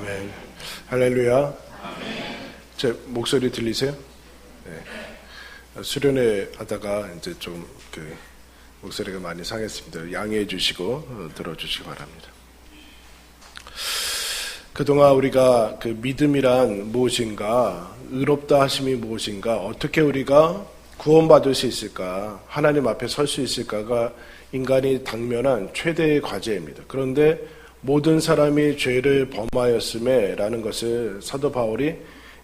아멘. 할렐루야. 제 목소리 들리세요? 네. 수련회 하다가 이제 좀 목소리가 많이 상했습니다. 양해해 주시고 들어주시기 바랍니다. 그동안 우리가 믿음이란 무엇인가, 의롭다 하심이 무엇인가, 어떻게 우리가 구원받을 수 있을까, 하나님 앞에 설 수 있을까가 인간이 당면한 최대의 과제입니다. 그런데 모든 사람이 죄를 범하였음에 라는 것을 사도 바울이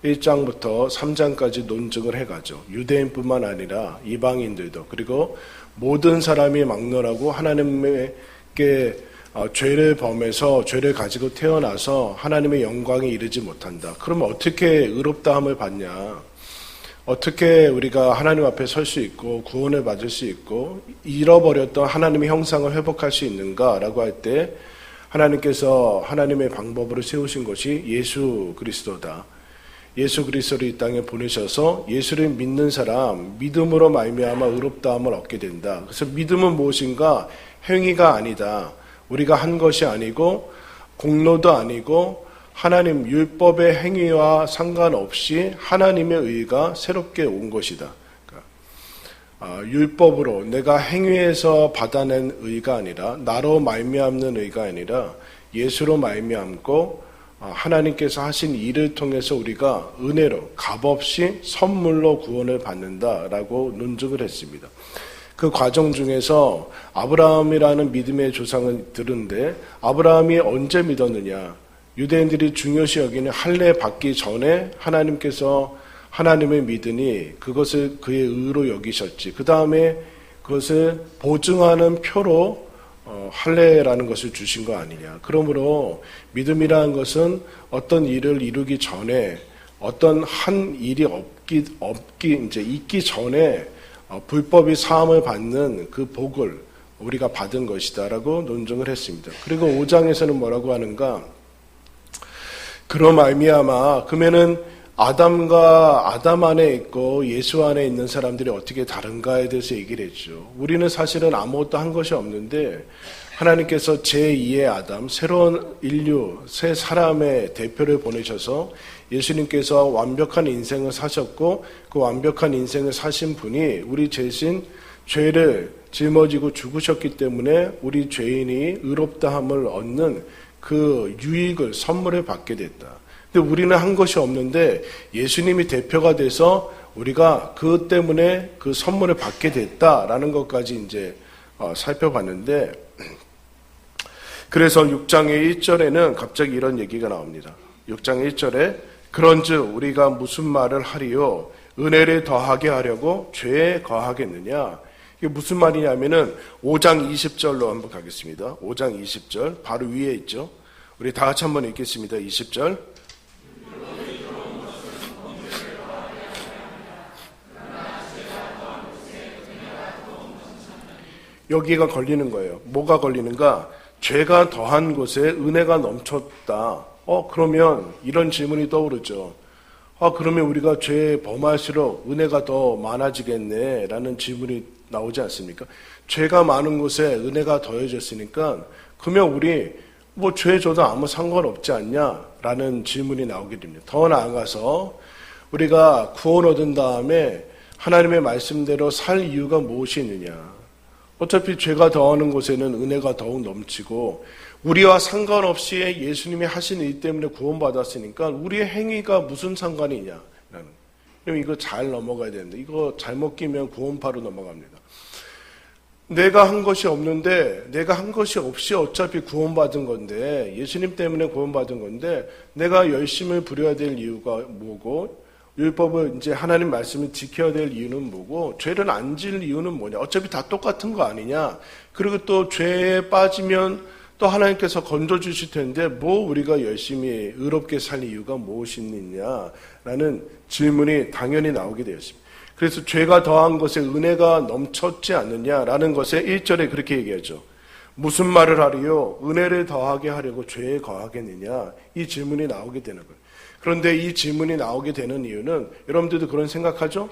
1장부터 3장까지 논증을 해가죠. 유대인뿐만 아니라 이방인들도, 그리고 모든 사람이 막론하고 하나님께 죄를 범해서 죄를 가지고 태어나서 하나님의 영광에 이르지 못한다. 그러면 어떻게 의롭다함을 받냐? 어떻게 우리가 하나님 앞에 설 수 있고 구원을 받을 수 있고 잃어버렸던 하나님의 형상을 회복할 수 있는가라고 할 때 하나님께서 하나님의 방법으로 세우신 것이 예수 그리스도다. 예수 그리스도를 이 땅에 보내셔서 예수를 믿는 사람, 믿음으로 말미암아 의롭다함을 얻게 된다. 그래서 믿음은 무엇인가? 행위가 아니다. 우리가 한 것이 아니고 공로도 아니고 하나님 율법의 행위와 상관없이 하나님의 의가 새롭게 온 것이다. 율법으로 내가 행위해서 받아낸 의가 아니라 나로 말미암는 의가 아니라 예수로 말미암고 하나님께서 하신 일을 통해서 우리가 은혜로 값없이 선물로 구원을 받는다라고 논증을 했습니다. 그 과정 중에서 아브라함이라는 믿음의 조상을 들은데 아브라함이 언제 믿었느냐? 유대인들이 중요시 여기는 할례 받기 전에 하나님께서 하나님을 믿으니 그것을 그의 의로 여기셨지. 그 다음에 그것을 보증하는 표로 할례라는 것을 주신 거 아니냐. 그러므로 믿음이라는 것은 어떤 일을 이루기 전에 어떤 한 일이 있기 전에 불법이 사함을 받는 그 복을 우리가 받은 것이다라고 논증을 했습니다. 그리고 5장에서는 뭐라고 하는가? 그로 말미암아 그러면은 아담 안에 있고 예수 안에 있는 사람들이 어떻게 다른가에 대해서 얘기를 했죠. 우리는 사실은 아무것도 한 것이 없는데 하나님께서 제2의 아담, 새로운 인류, 새 사람의 대표를 보내셔서 예수님께서 완벽한 인생을 사셨고 그 완벽한 인생을 사신 분이 우리 대신 죄를 짊어지고 죽으셨기 때문에 우리 죄인이 의롭다함을 얻는 그 유익을, 선물을 받게 됐다. 근데 우리는 한 것이 없는데 예수님이 대표가 돼서 우리가 그것 때문에 그 선물을 받게 됐다라는 것까지 이제 살펴봤는데, 그래서 6장의 1절에는 갑자기 이런 얘기가 나옵니다. 6장 1절에 그런즉 우리가 무슨 말을 하리요? 은혜를 더하게 하려고 죄에 거하겠느냐? 이게 무슨 말이냐면은 5장 20절로 한번 가겠습니다. 5장 20절 바로 위에 있죠. 우리 다 같이 한번 읽겠습니다. 20절. 여기가 걸리는 거예요. 뭐가 걸리는가? 죄가 더한 곳에 은혜가 넘쳤다. 그러면 이런 질문이 떠오르죠. 그러면 우리가 죄 범할수록 은혜가 더 많아지겠네 라는 질문이 나오지 않습니까? 죄가 많은 곳에 은혜가 더해졌으니까 그러면 우리 죄 져도 아무 상관없지 않냐 라는 질문이 나오게 됩니다. 더 나아가서 우리가 구원 얻은 다음에 하나님의 말씀대로 살 이유가 무엇이 있느냐? 어차피 죄가 더하는 곳에는 은혜가 더욱 넘치고 우리와 상관없이 예수님이 하신 일 때문에 구원받았으니까 우리의 행위가 무슨 상관이 있냐. 그럼 이거 잘 넘어가야 되는데 이거 잘못 끼면 구원파로 넘어갑니다. 내가 한 것이 없는데 내가 한 것이 없이 어차피 구원받은 건데 예수님 때문에 구원받은 건데 내가 열심을 부려야 될 이유가 뭐고 율법을 이제 하나님 말씀을 지켜야 될 이유는 뭐고 죄를 안 지을 이유는 뭐냐. 어차피 다 똑같은 거 아니냐. 그리고 또 죄에 빠지면 또 하나님께서 건져주실 텐데 우리가 열심히 의롭게 살 이유가 무엇이 있느냐라는 질문이 당연히 나오게 되었습니다. 그래서 죄가 더한 것에 은혜가 넘쳤지 않느냐라는 것에 1절에 그렇게 얘기하죠. 무슨 말을 하리요? 은혜를 더하게 하려고 죄에 거하겠느냐? 이 질문이 나오게 되는 거예요. 그런데 이 질문이 나오게 되는 이유는 여러분들도 그런 생각하죠?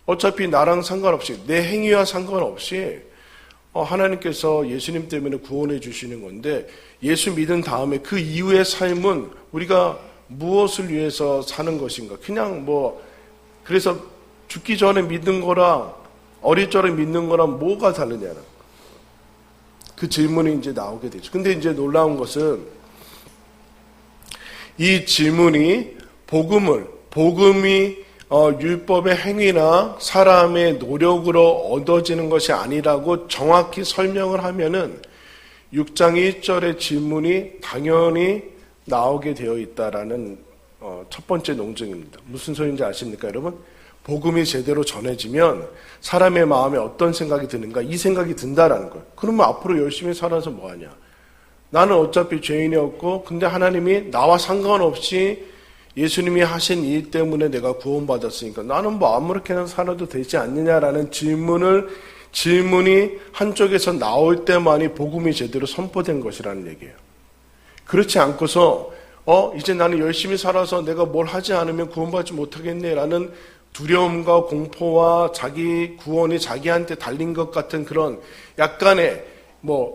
어차피 나랑 상관없이 내 행위와 상관없이 하나님께서 예수님 때문에 구원해 주시는 건데 예수 믿은 다음에 그 이후의 삶은 우리가 무엇을 위해서 사는 것인가? 그냥 그래서 죽기 전에 믿는 거랑 어릴 적에 믿는 거랑 뭐가 다르냐는 그 질문이 이제 나오게 되죠. 근데 이제 놀라운 것은 이 질문이 복음이 율법의 행위나 사람의 노력으로 얻어지는 것이 아니라고 정확히 설명을 하면은 6장 1절의 질문이 당연히 나오게 되어 있다라는 첫 번째 논증입니다. 무슨 소리인지 아십니까, 여러분? 복음이 제대로 전해지면 사람의 마음에 어떤 생각이 드는가? 이 생각이 든다라는 거예요. 그러면 앞으로 열심히 살아서 뭐하냐? 나는 어차피 죄인이었고 근데 하나님이 나와 상관없이 예수님이 하신 일 때문에 내가 구원받았으니까 나는 아무렇게나 살아도 되지 않느냐라는 질문이 한쪽에서 나올 때만이 복음이 제대로 선포된 것이라는 얘기예요. 그렇지 않고서 이제 나는 열심히 살아서 내가 뭘 하지 않으면 구원받지 못하겠네라는 두려움과 공포와 자기 구원이 자기한테 달린 것 같은 그런 약간의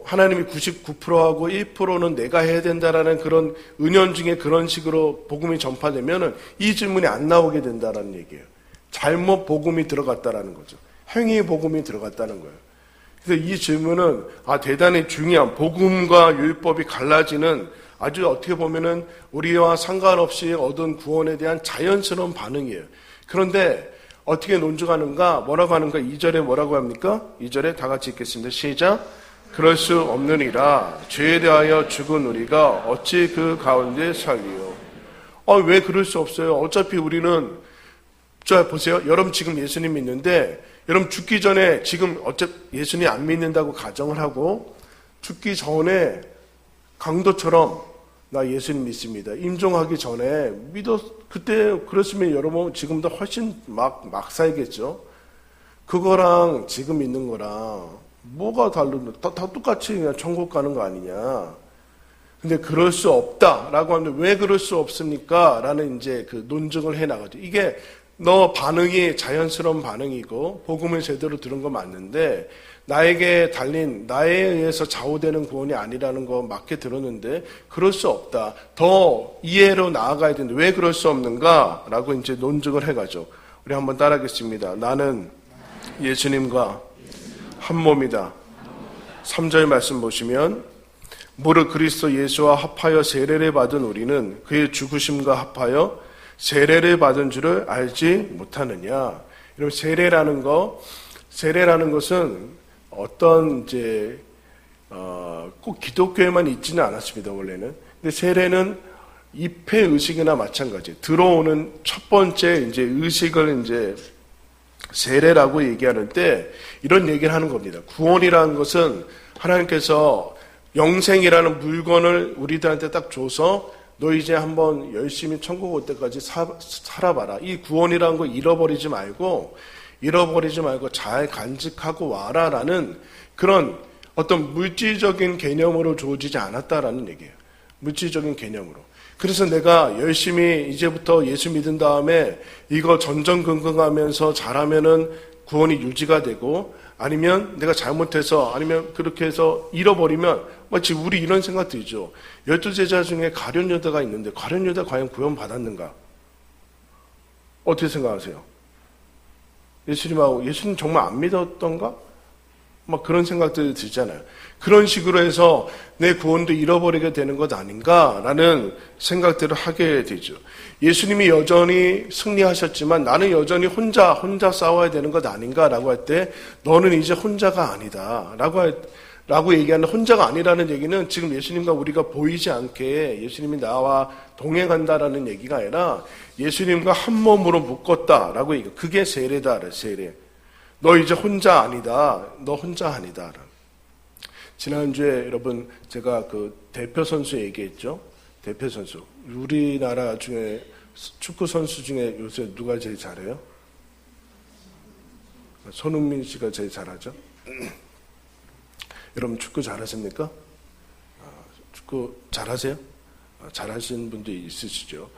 하나님이 99%하고 1%는 내가 해야 된다라는 그런 은연중에 그런 식으로 복음이 전파되면은 이 질문이 안 나오게 된다라는 얘기예요. 잘못 복음이 들어갔다라는 거죠. 행위의 복음이 들어갔다는 거예요. 그래서 이 질문은 대단히 중요한 복음과 율법이 갈라지는 아주 어떻게 보면은 우리와 상관없이 얻은 구원에 대한 자연스러운 반응이에요. 그런데 어떻게 논증하는가? 뭐라고 하는가? 2절에 뭐라고 합니까? 2절에 다 같이 읽겠습니다. 시작. 그럴 수 없느니라. 죄에 대하여 죽은 우리가 어찌 그 가운데 살리요? 왜 그럴 수 없어요? 어차피 우리는 보세요. 여러분 지금 예수님 믿는데 여러분 죽기 전에 지금 어차피 예수님 안 믿는다고 가정을 하고 죽기 전에 강도처럼 나 예수님 믿습니다. 임종하기 전에 그때 그랬으면 여러분 지금보다 훨씬 막 살겠죠. 그거랑 지금 있는 거랑 뭐가 다른데 다 똑같이 그냥 천국 가는 거 아니냐. 근데 그럴 수 없다라고 하는데 왜 그럴 수 없습니까? 라는 이제 그 논증을 해 나가죠. 이게 너 반응이 자연스러운 반응이고 복음을 제대로 들은 거 맞는데 나에게 달린 나에 의해서 좌우되는 구원이 아니라는 거 맞게 들었는데 그럴 수 없다. 더 이해로 나아가야 되는데 왜 그럴 수 없는가? 라고 이제 논증을 해가죠. 우리 한번 따라하겠습니다. 나는 예수님과 한 몸이다. 3절 말씀 보시면 무릇 그리스도 예수와 합하여 세례를 받은 우리는 그의 죽으심과 합하여 세례를 받은 줄을 알지 못하느냐. 여러분 세례라는 것은 어떤 꼭 기독교에만 있지는 않았습니다. 원래는. 근데 세례는 입회 의식이나 마찬가지. 들어오는 첫 번째 의식을 세례라고 얘기하는 때 이런 얘기를 하는 겁니다. 구원이라는 것은 하나님께서 영생이라는 물건을 우리들한테 딱 줘서 너 이제 한번 열심히 천국 올 때까지 살아봐라. 이 구원이라는 거 잃어버리지 말고 잘 간직하고 와라라는 그런 어떤 물질적인 개념으로 주어지지 않았다라는 얘기예요. 물질적인 개념으로. 그래서 내가 열심히 이제부터 예수 믿은 다음에 이거 전전긍긍하면서 잘하면은 구원이 유지가 되고 아니면 내가 잘못해서 아니면 그렇게 해서 잃어버리면 마치 우리 이런 생각 들죠. 12제자 중에 가룟 유다가 있는데 가룟 유다 과연 구원 받았는가? 어떻게 생각하세요? 예수님 정말 안 믿었던가? 그런 생각들이 들잖아요. 그런 식으로 해서 내 구원도 잃어버리게 되는 것 아닌가라는 생각들을 하게 되죠. 예수님이 여전히 승리하셨지만 나는 여전히 혼자 싸워야 되는 것 아닌가라고 할 때 너는 이제 혼자가 아니다 라고 얘기하는 혼자가 아니라는 얘기는 지금 예수님과 우리가 보이지 않게 예수님이 나와 동행한다라는 얘기가 아니라 예수님과 한 몸으로 묶었다라고 얘기해요. 그게 세례다. 세례. 너 이제 혼자 아니다. 너 혼자 아니다. 지난주에 여러분 제가 그 대표 선수 얘기했죠. 대표 선수. 우리나라 중에 축구 선수 중에 요새 누가 제일 잘해요? 손흥민 씨가 제일 잘하죠. 여러분 축구 잘하십니까? 축구 잘하세요? 잘하시는 분도 있으시죠.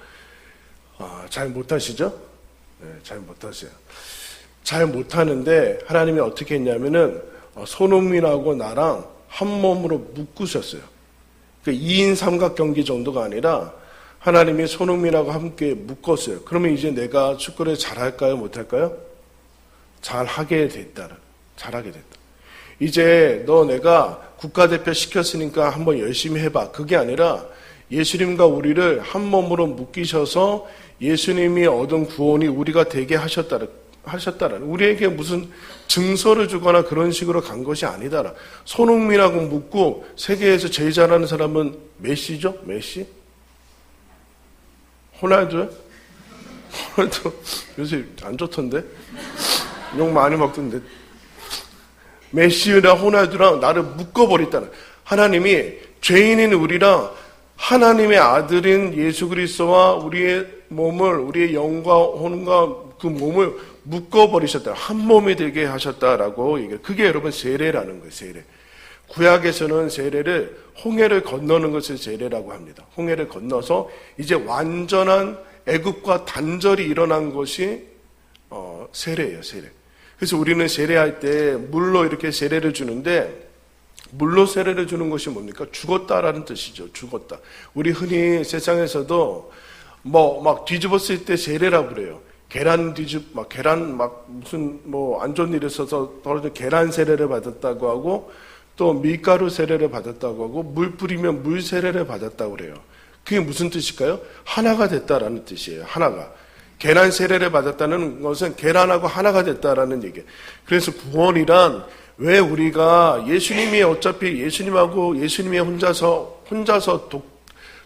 잘 못하시죠? 네, 잘 못하세요. 잘 못하는데 하나님이 어떻게 했냐면은 손흥민하고 나랑 한 몸으로 묶으셨어요. 그러니까 2인 삼각경기 정도가 아니라 하나님이 손흥민하고 함께 묶었어요. 그러면 이제 내가 축구를 잘할까요? 못할까요? 잘하게 됐다. 잘하게 됐다. 이제 너 내가 국가대표 시켰으니까 한번 열심히 해봐. 그게 아니라 예수님과 우리를 한 몸으로 묶이셔서 예수님이 얻은 구원이 우리가 되게 하셨다라는 우리에게 무슨 증서를 주거나 그런 식으로 간 것이 아니다라. 손흥민하고 묶고 세계에서 제일 잘하는 사람은 메시죠? 메시? 호날두요? 호날두 요새 안 좋던데? 욕 많이 먹던데. 메시랑 호날두랑 나를 묶어버렸다는 하나님이 죄인인 우리랑 하나님의 아들인 예수 그리스도와 우리의 몸을 우리의 영과 혼과 그 몸을 묶어버리셨다. 한 몸이 되게 하셨다라고 얘기해요. 그게 여러분 세례라는 거예요. 세례. 구약에서는 세례를 홍해를 건너는 것을 세례라고 합니다. 홍해를 건너서 이제 완전한 애굽과 단절이 일어난 것이 세례예요. 세례. 그래서 우리는 세례할 때 물로 이렇게 세례를 주는데 물로 세례를 주는 것이 뭡니까? 죽었다라는 뜻이죠. 죽었다. 우리 흔히 세상에서도 막 뒤집었을 때 세례라고 그래요. 계란 무슨 안 좋은 일이 있어서 떨어진 계란 세례를 받았다고 하고 또 밀가루 세례를 받았다고 하고 물 뿌리면 물 세례를 받았다고 그래요. 그게 무슨 뜻일까요? 하나가 됐다라는 뜻이에요. 하나가. 계란 세례를 받았다는 것은 계란하고 하나가 됐다라는 얘기예요. 그래서 구원이란 왜 우리가 예수님이 어차피 예수님하고 예수님이 혼자서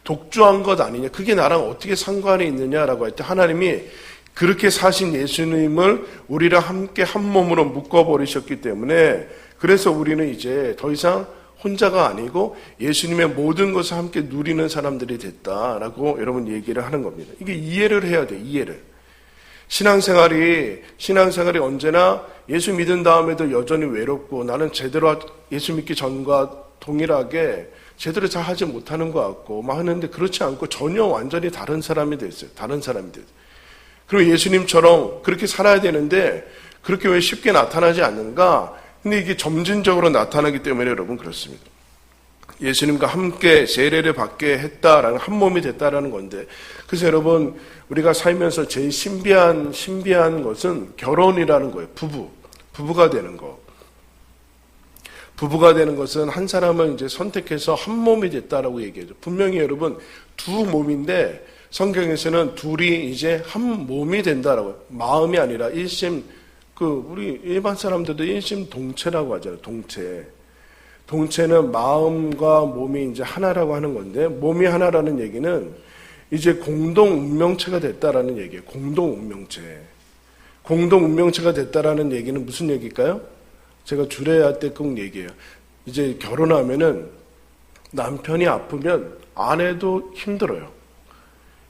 독주한 것 아니냐. 그게 나랑 어떻게 상관이 있느냐라고 할 때 하나님이 그렇게 사신 예수님을 우리랑 함께 한 몸으로 묶어버리셨기 때문에 그래서 우리는 이제 더 이상 혼자가 아니고 예수님의 모든 것을 함께 누리는 사람들이 됐다라고 여러분 얘기를 하는 겁니다. 이게 이해를 해야 돼요. 이해를. 신앙생활이 언제나 예수 믿은 다음에도 여전히 외롭고 나는 제대로 예수 믿기 전과 동일하게 제대로 잘 하지 못하는 것 같고 막 하는데 그렇지 않고 전혀 완전히 다른 사람이 됐어요. 다른 사람이 됐어요. 그리고 예수님처럼 그렇게 살아야 되는데 그렇게 왜 쉽게 나타나지 않는가? 근데 이게 점진적으로 나타나기 때문에 여러분 그렇습니다. 예수님과 함께 세례를 받게 했다라는 한 몸이 됐다라는 건데 그래서 여러분 우리가 살면서 제일 신비한 것은 결혼이라는 거예요. 부부가 되는 거. 부부가 되는 것은 한 사람을 이제 선택해서 한 몸이 됐다라고 얘기하죠. 분명히 여러분 두 몸인데 성경에서는 둘이 이제 한 몸이 된다라고 마음이 아니라 일심 우리 일반 사람들도 일심 동체라고 하잖아요. 동체는 마음과 몸이 이제 하나라고 하는 건데 몸이 하나라는 얘기는 이제 공동 운명체가 됐다라는 얘기예요. 공동 운명체가 됐다라는 얘기는 무슨 얘기일까요? 제가 주례할 때 꼭 얘기해요. 이제 결혼하면은 남편이 아프면 아내도 힘들어요.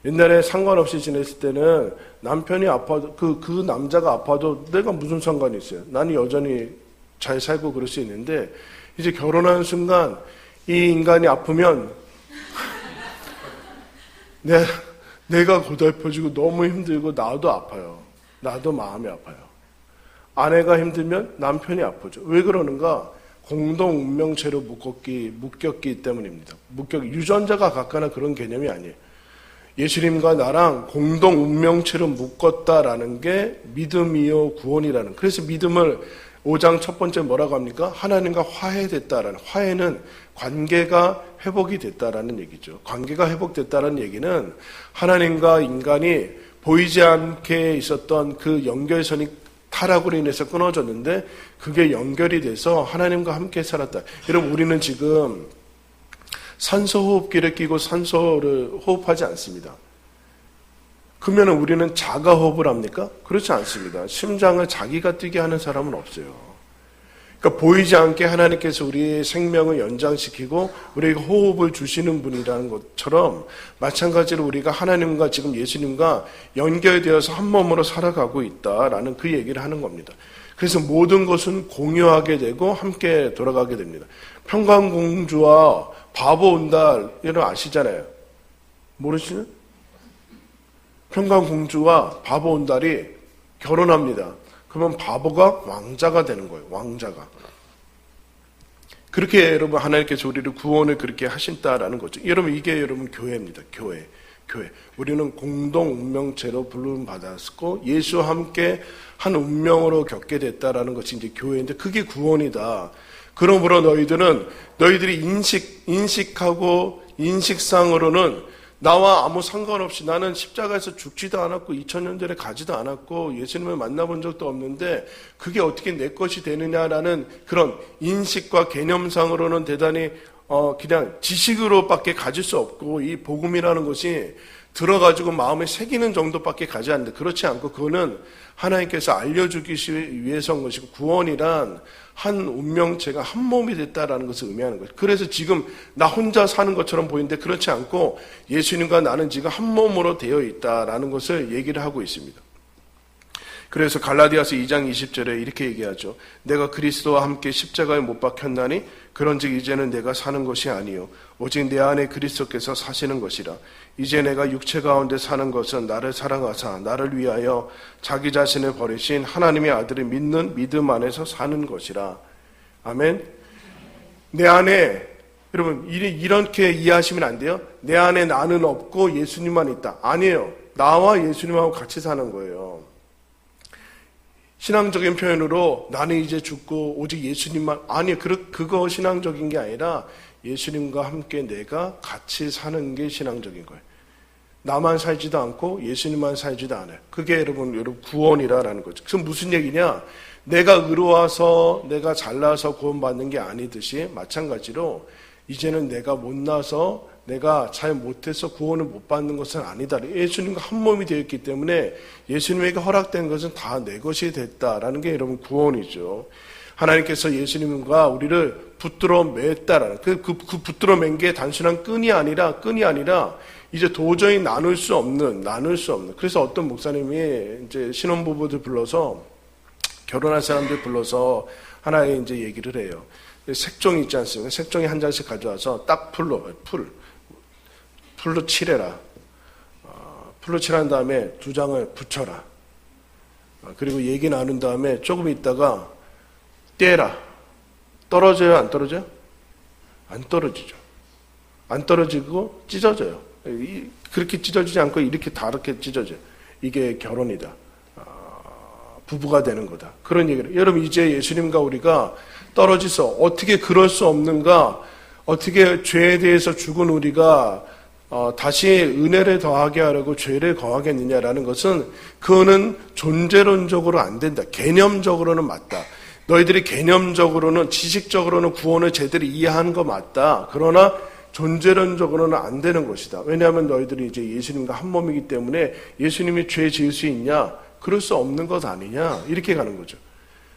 옛날에 상관없이 지냈을 때는 남편이 아파도 그 남자가 아파도 내가 무슨 상관이 있어요. 나는 여전히 잘 살고 그럴 수 있는데 이제 결혼하는 순간 이 인간이 아프면 내가 고달퍼지고 너무 힘들고 나도 아파요. 나도 마음이 아파요. 아내가 힘들면 남편이 아프죠. 왜 그러는가? 공동 운명체로 묶였기 때문입니다. 유전자가 같거나 그런 개념이 아니에요. 예수님과 나랑 공동 운명체로 묶었다라는 게 믿음이요 구원이라는. 그래서 믿음을 5장 첫 번째 뭐라고 합니까? 하나님과 화해됐다라는. 화해는 관계가 회복이 됐다라는 얘기죠. 관계가 회복됐다라는 얘기는 하나님과 인간이 보이지 않게 있었던 그 연결선이 타락으로 인해서 끊어졌는데 그게 연결이 돼서 하나님과 함께 살았다. 여러분 우리는 지금 산소호흡기를 끼고 산소를 호흡하지 않습니다. 그러면 우리는 자가호흡을 합니까? 그렇지 않습니다. 심장을 자기가 뛰게 하는 사람은 없어요. 그러니까 보이지 않게 하나님께서 우리의 생명을 연장시키고 우리에게 호흡을 주시는 분이라는 것처럼 마찬가지로 우리가 하나님과 지금 예수님과 연결되어서 한 몸으로 살아가고 있다라는 그 얘기를 하는 겁니다. 그래서 모든 것은 공유하게 되고 함께 돌아가게 됩니다. 평강공주와 바보 온달 여러분 아시잖아요. 모르시는? 평강공주와 바보 온달이 결혼합니다. 그러면 바보가 왕자가 되는 거예요. 왕자가. 그렇게 여러분 하나님께서 우리를 구원을 그렇게 하신다라는 거죠. 여러분 이게 여러분 교회입니다. 교회. 우리는 공동 운명체로 부름 받았고 예수와 함께 한 운명으로 겪게 됐다라는 것이 이제 교회인데 그게 구원이다. 그러므로 너희들이 인식하고 인식상으로는 나와 아무 상관없이 나는 십자가에서 죽지도 않았고 2000년 전에 가지도 않았고 예수님을 만나본 적도 없는데 그게 어떻게 내 것이 되느냐라는 그런 인식과 개념상으로는 대단히 그냥 지식으로밖에 가질 수 없고 이 복음이라는 것이 들어가지고 마음에 새기는 정도밖에 가지 않는데 그렇지 않고 그거는 하나님께서 알려주기 위해서인 것이고 구원이란 한 운명체가 한 몸이 됐다라는 것을 의미하는 거죠. 그래서 지금 나 혼자 사는 것처럼 보이는데 그렇지 않고 예수님과 나는 지금 한 몸으로 되어 있다라는 것을 얘기를 하고 있습니다. 그래서 갈라디아서 2장 20절에 이렇게 얘기하죠. 내가 그리스도와 함께 십자가에 못 박혔나니 그런즉 이제는 내가 사는 것이 아니요 오직 내 안에 그리스도께서 사시는 것이라. 이제 내가 육체 가운데 사는 것은 나를 사랑하사 나를 위하여 자기 자신을 버리신 하나님의 아들을 믿는 믿음 안에서 사는 것이라. 아멘. 내 안에 여러분 이렇게 이해하시면 안 돼요. 내 안에 나는 없고 예수님만 있다. 아니에요. 나와 예수님하고 같이 사는 거예요. 신앙적인 표현으로 나는 이제 죽고 오직 예수님만, 아니 그거 신앙적인 게 아니라 예수님과 함께 내가 같이 사는 게 신앙적인 거예요. 나만 살지도 않고 예수님만 살지도 않아요. 그게 여러분 구원이라는 거죠. 그럼 무슨 얘기냐? 내가 의로워서 내가 잘나서 구원받는 게 아니듯이 마찬가지로 이제는 내가 못나서 내가 잘 못해서 구원을 못 받는 것은 아니다. 예수님과 한 몸이 되었기 때문에 예수님에게 허락된 것은 다 내 것이 됐다라는 게 여러분 구원이죠. 하나님께서 예수님과 우리를 붙들어 맸다라는 그 붙들어 맨 게 단순한 끈이 아니라 이제 도저히 나눌 수 없는. 그래서 어떤 목사님이 이제 신혼부부들 불러서 결혼할 사람들 불러서 하나의 이제 얘기를 해요. 색종이 있지 않습니까? 색종이 한 장씩 가져와서 딱 풀로 칠해라. 풀로 칠한 다음에 두 장을 붙여라. 그리고 얘기 나눈 다음에 조금 있다가 떼라. 떨어져요? 안 떨어져요? 안 떨어지죠. 안 떨어지고 찢어져요. 그렇게 찢어지지 않고 이렇게 다르게 찢어져요. 이게 결혼이다. 부부가 되는 거다. 그런 얘기를. 여러분 이제 예수님과 우리가 떨어져서 어떻게 그럴 수 없는가? 어떻게 죄에 대해서 죽은 우리가 다시 은혜를 더하게 하려고 죄를 거하겠느냐라는 것은 그거는 존재론적으로 안 된다. 개념적으로는 맞다. 너희들이 개념적으로는 지식적으로는 구원을 제대로 이해하는 거 맞다. 그러나 존재론적으로는 안 되는 것이다. 왜냐하면 너희들이 이제 예수님과 한 몸이기 때문에 예수님이 죄 지을 수 있냐? 그럴 수 없는 것 아니냐? 이렇게 가는 거죠.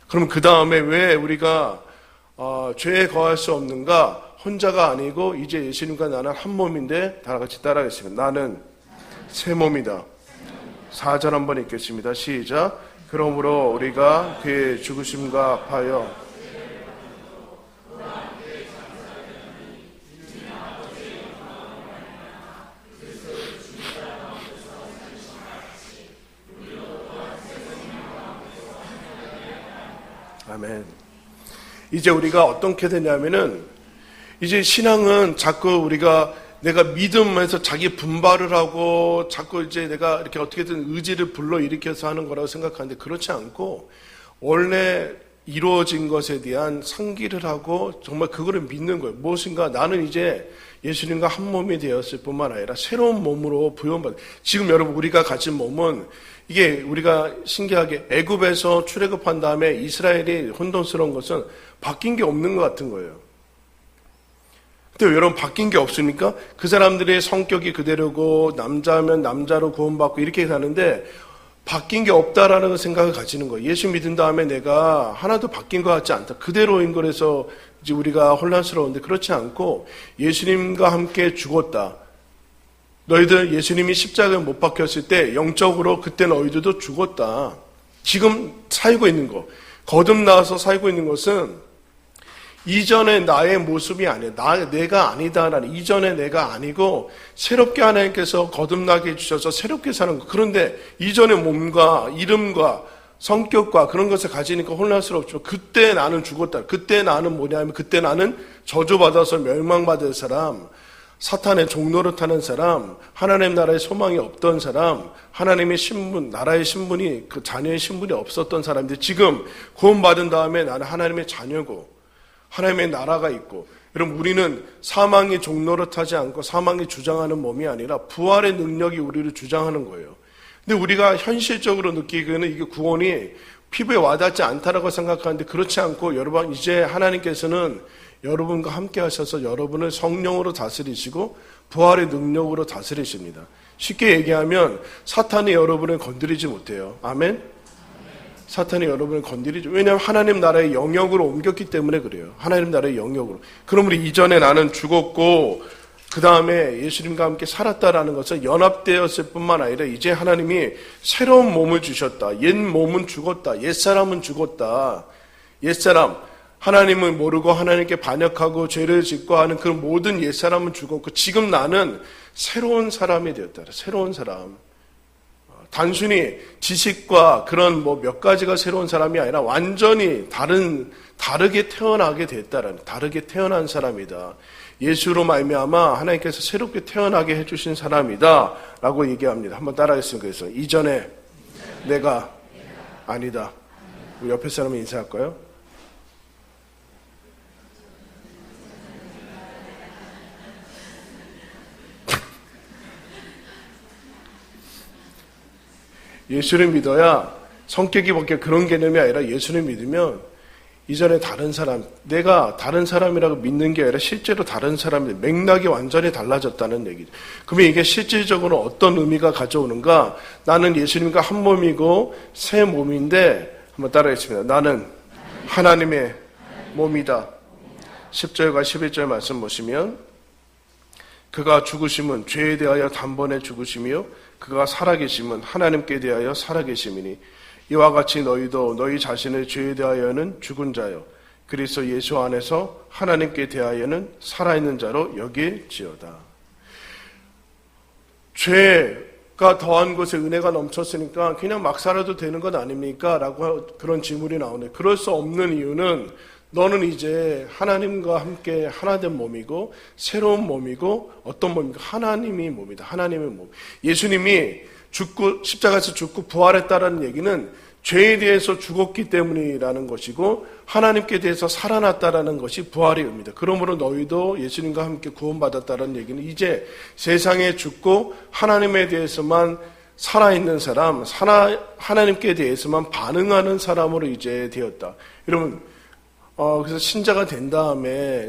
그럼 그 다음에 왜 우리가 죄에 거할 수 없는가? 혼자가 아니고 이제 예수님과 나는 한 몸인데 다 같이 따라하겠습니다. 나는 새 몸이다. 4절 한번 읽겠습니다. 시작. 그러므로 우리가 그의 죽으심과 합하여 아멘. 이제 우리가 어떻게 되냐면은 이제 신앙은 자꾸 우리가 내가 믿음에서 자기 분발을 하고 자꾸 이제 내가 이렇게 어떻게든 의지를 불러일으켜서 하는 거라고 생각하는데 그렇지 않고 원래 이루어진 것에 대한 상기를 하고 정말 그거를 믿는 거예요. 무엇인가 나는 이제 예수님과 한 몸이 되었을 뿐만 아니라 새로운 몸으로 부여받아. 지금 여러분 우리가 가진 몸은 이게 우리가 신기하게 애굽에서 출애굽한 다음에 이스라엘이 혼돈스러운 것은 바뀐 게 없는 것 같은 거예요. 근데 여러분 바뀐 게 없으니까 그 사람들의 성격이 그대로고 남자면 남자로 구원받고 이렇게 사는데 바뀐 게 없다라는 생각을 가지는 거예요. 예수 믿은 다음에 내가 하나도 바뀐 것 같지 않다. 그대로인 거라서 이제 우리가 혼란스러운데 그렇지 않고 예수님과 함께 죽었다. 너희들 예수님이 십자가에 못 박혔을 때 영적으로 그때 너희들도 죽었다. 지금 살고 있는 거. 거듭나서 살고 있는 것은 이전의 나의 모습이 아니야. 내가 아니다라는 이전의 내가 아니고 새롭게 하나님께서 거듭나게 해주셔서 새롭게 사는 거. 그런데 이전의 몸과 이름과 성격과 그런 것을 가지니까 혼란스럽죠. 그때 나는 죽었다. 그때 나는 뭐냐면 그때 나는 저주받아서 멸망받을 사람, 사탄의 종노릇하는 사람, 하나님 나라의 소망이 없던 사람, 하나님의 신분, 나라의 신분이 그 자녀의 신분이 없었던 사람인데 지금 구원받은 다음에 나는 하나님의 자녀고 하나님의 나라가 있고, 여러분 우리는 사망이 종노릇하지 않고 사망이 주장하는 몸이 아니라 부활의 능력이 우리를 주장하는 거예요. 근데 우리가 현실적으로 느끼기에는 이게 구원이 피부에 와닿지 않다라고 생각하는데 그렇지 않고, 여러분 이제 하나님께서는 여러분과 함께 하셔서 여러분을 성령으로 다스리시고 부활의 능력으로 다스리십니다. 쉽게 얘기하면 사탄이 여러분을 건드리지 못해요. 아멘? 사탄이 여러분을 건드리죠. 왜냐하면 하나님 나라의 영역으로 옮겼기 때문에 그래요. 하나님 나라의 영역으로. 그러므로 이전에 나는 죽었고 그 다음에 예수님과 함께 살았다라는 것은 연합되었을 뿐만 아니라 이제 하나님이 새로운 몸을 주셨다. 옛 몸은 죽었다. 옛사람은 죽었다. 옛사람, 하나님을 모르고 하나님께 반역하고 죄를 짓고 하는 그 모든 옛사람은 죽었고 지금 나는 새로운 사람이 되었다. 새로운 사람. 단순히 지식과 그런 몇 가지가 새로운 사람이 아니라 완전히 다르게 태어나게 됐다라는, 다르게 태어난 사람이다. 예수로 말미암아 하나님께서 새롭게 태어나게 해주신 사람이다라고 얘기합니다. 한번 따라하겠습니다. 그래서 이전에 내가 아니다. 우리 옆에 사람은 인사할까요? 예수를 믿어야 성격이 밖에 그런 개념이 아니라 예수를 믿으면 이전에 다른 사람, 내가 다른 사람이라고 믿는 게 아니라 실제로 다른 사람이 맥락이 완전히 달라졌다는 얘기죠. 그러면 이게 실질적으로 어떤 의미가 가져오는가? 나는 예수님과 한 몸이고 새 몸인데 한번 따라하겠습니다. 나는 하나님의 몸이다. 10절과 11절 말씀 보시면 그가 죽으심은 죄에 대하여 단번에 죽으심이요 그가 살아계심은 하나님께 대하여 살아계심이니 이와 같이 너희도 너희 자신의 죄에 대하여는 죽은 자요 그리스도 예수 안에서 하나님께 대하여는 살아있는 자로 여길지어다. 죄가 더한 곳에 은혜가 넘쳤으니까 그냥 막 살아도 되는 것 아닙니까? 라고 그런 질문이 나오네. 그럴 수 없는 이유는 너는 이제 하나님과 함께 하나된 몸이고 새로운 몸이고 어떤 몸입니까? 하나님의 몸이다. 하나님의 몸. 예수님이 죽고 십자가에서 죽고 부활했다라는 얘기는 죄에 대해서 죽었기 때문이라는 것이고 하나님께 대해서 살아났다라는 것이 부활의 의미다. 그러므로 너희도 예수님과 함께 구원받았다라는 얘기는 이제 세상에 죽고 하나님에 대해서만 살아있는 사람, 하나님께 대해서만 반응하는 사람으로 이제 되었다. 여러분, 그래서 신자가 된 다음에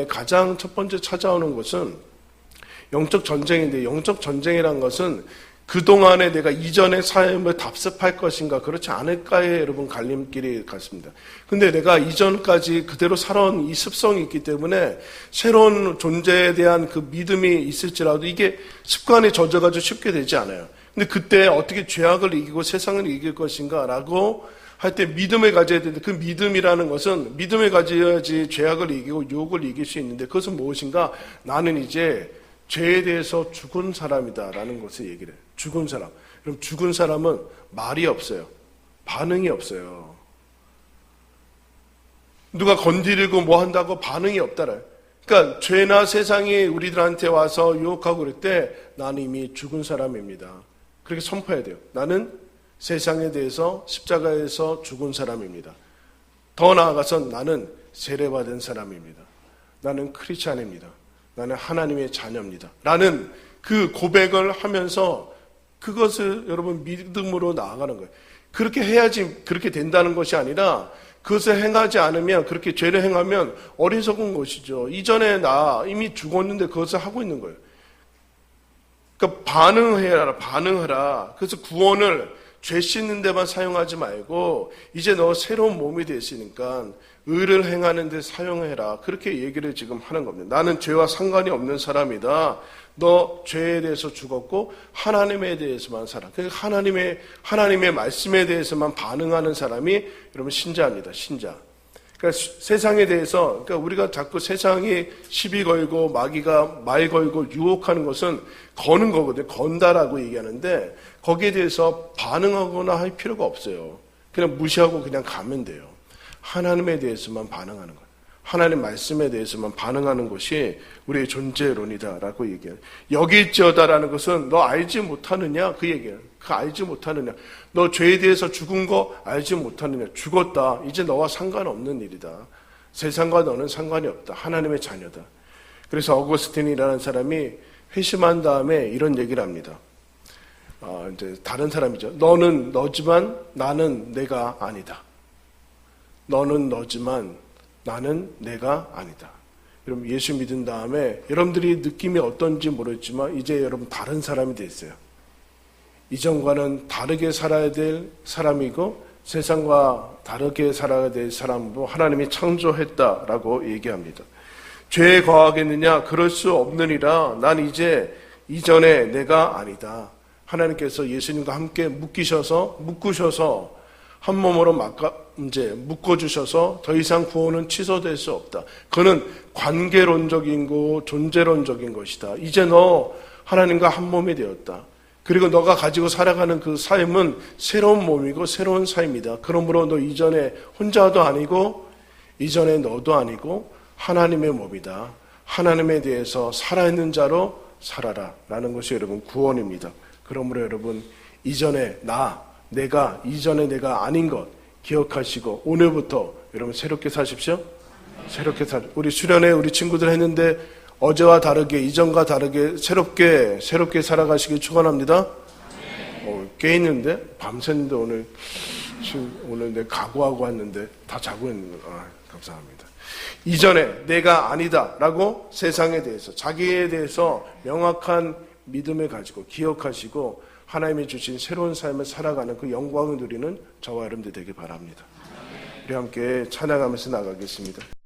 가장 첫 번째 찾아오는 것은 영적 전쟁인데, 영적 전쟁이란 것은 그동안에 내가 이전의 삶을 답습할 것인가 그렇지 않을까에 여러분 갈림길이 같습니다. 근데 내가 이전까지 그대로 살아온 이 습성이 있기 때문에 새로운 존재에 대한 그 믿음이 있을지라도 이게 습관에 젖어가지고 쉽게 되지 않아요. 근데 그때 어떻게 죄악을 이기고 세상을 이길 것인가 라고 할 때 믿음을 가져야 되는데, 그 믿음이라는 것은 믿음을 가져야지 죄악을 이기고 유혹을 이길 수 있는데, 그것은 무엇인가? 나는 이제 죄에 대해서 죽은 사람이다라는 것을 얘기를 해요. 죽은 사람. 그럼 죽은 사람은 말이 없어요. 반응이 없어요. 누가 건드리고 뭐 한다고 반응이 없다라. 그러니까 죄나 세상이 우리들한테 와서 유혹하고 그럴 때 나는 이미 죽은 사람입니다. 그렇게 선포해야 돼요. 나는 세상에 대해서 십자가에서 죽은 사람입니다. 더 나아가서 나는 세례받은 사람입니다. 나는 크리스찬입니다. 나는 하나님의 자녀입니다. 라는 그 고백을 하면서 그것을 여러분 믿음으로 나아가는 거예요. 그렇게 해야지 그렇게 된다는 것이 아니라 그것을 행하지 않으면, 그렇게 죄를 행하면 어리석은 것이죠. 이전에 나 이미 죽었는데 그것을 하고 있는 거예요. 그러니까 반응하라. 그래서 구원을 죄 씻는 데만 사용하지 말고 이제 너 새로운 몸이 됐으니까 의를 행하는 데 사용해라. 그렇게 얘기를 지금 하는 겁니다. 나는 죄와 상관이 없는 사람이다. 너 죄에 대해서 죽었고 하나님에 대해서만 살아. 그러니까 하나님의 말씀에 대해서만 반응하는 사람이 여러분 신자입니다. 신자. 그러니까 세상에 대해서, 그러니까 우리가 자꾸 세상이 시비 걸고 마귀가 말 걸고 유혹하는 것은 거는 거거든요. 건다라고 얘기하는데, 거기에 대해서 반응하거나 할 필요가 없어요. 그냥 무시하고 그냥 가면 돼요. 하나님에 대해서만 반응하는 거예요. 하나님 말씀에 대해서만 반응하는 것이 우리의 존재론이다라고 얘기해요. 여기 있지어다라는 것은 너 알지 못하느냐 그 얘기예요. 그 알지 못하느냐. 너 죄에 대해서 죽은 거 알지 못하느냐. 죽었다. 이제 너와 상관없는 일이다. 세상과 너는 상관이 없다. 하나님의 자녀다. 그래서 어거스틴이라는 사람이 회심한 다음에 이런 얘기를 합니다. 이제 다른 사람이죠. 너는 너지만 나는 내가 아니다. 너는 너지만 나는 내가 아니다. 여러분 예수 믿은 다음에 여러분들이 느낌이 어떤지 모르겠지만 이제 여러분 다른 사람이 됐어요. 이전과는 다르게 살아야 될 사람이고 세상과 다르게 살아야 될 사람으로 하나님이 창조했다라고 얘기합니다. 죄에 거하겠느냐? 그럴 수 없느니라. 난 이제 이전에 내가 아니다. 하나님께서 예수님과 함께 묶으셔서 한 몸으로 이제 묶어주셔서 더 이상 구원은 취소될 수 없다. 그는 관계론적인 거, 존재론적인 것이다. 이제 너 하나님과 한 몸이 되었다. 그리고 너가 가지고 살아가는 그 삶은 새로운 몸이고 새로운 삶이다. 그러므로 너 이전에 혼자도 아니고 이전에 너도 아니고 하나님의 몸이다. 하나님에 대해서 살아있는 자로 살아라 라는 것이 여러분 구원입니다. 그러므로 여러분 이전에 내가 이전에 내가 아닌 것 기억하시고 오늘부터 여러분 새롭게 사십시오. 새롭게 우리 수련회 우리 친구들 했는데 어제와 다르게 이전과 다르게 새롭게 살아가시길 축원합니다. 깨 있는데 밤샜는데 오늘 내 각오하고 왔는데 다 자고 있는 거. 감사합니다. 이전에 내가 아니다라고 세상에 대해서 자기에 대해서 명확한 믿음을 가지고 기억하시고 하나님이 주신 새로운 삶을 살아가는 그 영광을 누리는 저와 여러분들 되길 바랍니다. 우리 함께 찬양하면서 나가겠습니다.